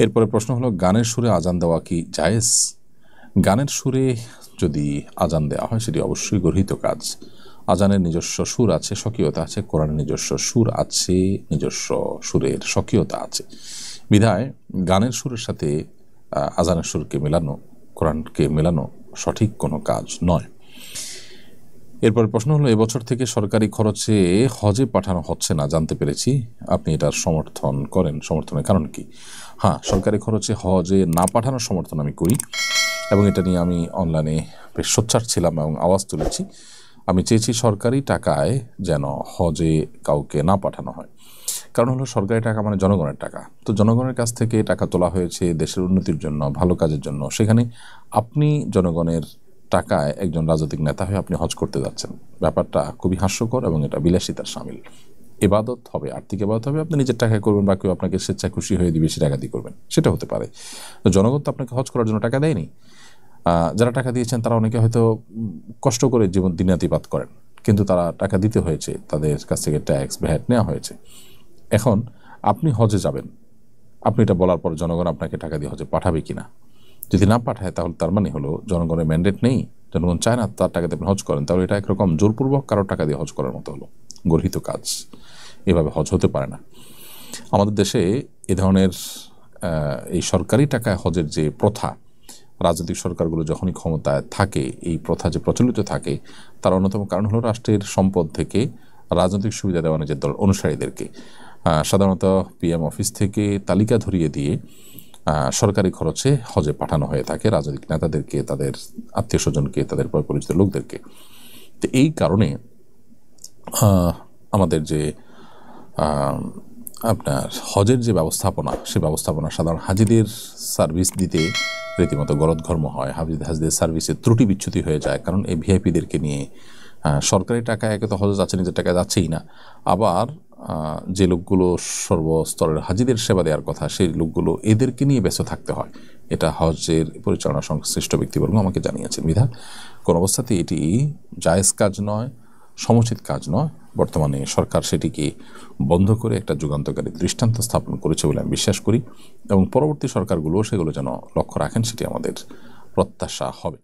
এরপরে প্রশ্ন হলো, গানের সুরে আজান দেওয়া কি জায়েজ? গানের সুরে যদি আজান দেওয়া হয় সেটি অবশ্যই গর্হিত কাজ। আজানের নিজস্ব সুর আছে, স্বকীয়তা আছে, কোরআনের নিজস্ব সুর আছে, নিজস্ব সুরের স্বকীয়তা আছে। বিধায় গানের সুরের সাথে আজানের সুরকে মেলানো, কোরআনকে মেলানো সঠিক কোনো কাজ নয়। এরপর প্রশ্ন হলো, এবছর থেকে সরকারি খরচে হজে পাঠানো হচ্ছে না জানতে পেরেছি, আপনি এটার সমর্থন করেন, সমর্থনের কারণ কি? হ্যাঁ, সরকারি খরচে হজে না পাঠানোর সমর্থন আমি করি এবং এটা নিয়ে আমি অনলাইনে বেশ সোচ্চার ছিলাম এবং আওয়াজ তুলেছি। আমি চেয়েছি সরকারি টাকায় যেন হজে কাউকে না পাঠানো হয়। কারণ হলো, সরকারি টাকা মানে জনগণের টাকা। তো জনগণের কাছ থেকে টাকা তোলা হয়েছে দেশের উন্নতির জন্য, ভালো কাজের জন্য। সেখানে আপনি জনগণের টাকায় একজন রাজনৈতিক নেতা হয়ে আপনি হজ করতে যাচ্ছেন, ব্যাপারটা খুবই হাস্যকর এবং এটা বিলাসিতার শামিল। ইবাদত হবে, আর্থিক ইবাদত হবে, আপনি নিজের টাকায় করবেন বা কেউ আপনাকে স্বেচ্ছায় খুশি হয়ে দিয়ে বেশি টাকা দিয়ে করবেন, সেটা হতে পারে। তো জনগণ তো আপনাকে হজ করার জন্য টাকা দেয়নি। যারা টাকা দিয়েছেন তারা অনেকে হয়তো কষ্ট করে জীবন দিনাতিপাত করেন, কিন্তু তারা টাকা দিতে হয়েছে, তাদের কাছ থেকে ট্যাক্স ভ্যাট নেওয়া হয়েছে। এখন আপনি হজে যাবেন, আপনি এটা বলার পর জনগণ আপনাকে টাকা দিয়ে হজে পাঠাবে কিনা? যদি না পাঠায় তাহলে তার মানে হলো জনগণের ম্যান্ডেট নেই, জনগণ চায় না তার টাকা দিয়ে আপনি হজ করেন, তাহলে এটা একরকম জোরপূর্বক কারোর টাকা দিয়ে হজ করার মতো হলো, গর্হিত কাজ। এভাবে হজ হতে পারে না। আমাদের দেশে এ ধরনের এই সরকারি টাকায় হজের যে প্রথা, রাজনৈতিক সরকারগুলো যখনই ক্ষমতায় থাকে এই প্রথা যে প্রচলিত থাকে, তার অন্যতম কারণ হলো রাষ্ট্রের সম্পদ থেকে রাজনৈতিক সুবিধা দেওয়া নিজের দল অনুসারীদেরকে সাধারণত পিএম অফিস থেকে তালিকা ধরিয়ে দিয়ে সরকারি খরচে হজে পাঠানো হয়ে থাকে রাজনৈতিক নেতাদেরকে, তাদের আত্মীয় স্বজনকে, তাদের পরিচিত লোকদেরকে। তো এই কারণে আমাদের যে আপনার হজের যে ব্যবস্থাপনা, সে ব্যবস্থাপনা সাধারণ হাজিদের সার্ভিস দিতে রীতিমতো গলদঘর্ম হয়। হাজিদের সার্ভিসে ত্রুটি বিচ্যুতি হয়ে যায়, কারণ এই ভিআইপিদেরকে নিয়ে সরকারি টাকায় একে তো হজ যাচ্ছে, নিজের টাকায় যাচ্ছেই না, আবার যে লোকগুলো সর্বস্তরের হাজিদের সেবা দেওয়ার কথা সেই লোকগুলো এদেরকে নিয়ে ব্যস্ত থাকতে হয়। এটা হজের পরিচালনা সংশ্লিষ্ট ব্যক্তিবর্গ আমাকে জানিয়েছেন। বিধা কোন অবস্থাতে এটি জায়েজ কাজ নয়, সমুচিত কাজ নয়। বর্তমানে সরকার সেটিকে বন্ধ করে একটা যুগান্তকারী দৃষ্টান্ত স্থাপন করেছে বলে আমি বিশ্বাস করি এবং পরবর্তী সরকারগুলো সেগুলো যেন লক্ষ্য রাখেন, সেটি আমাদের প্রত্যাশা হবে।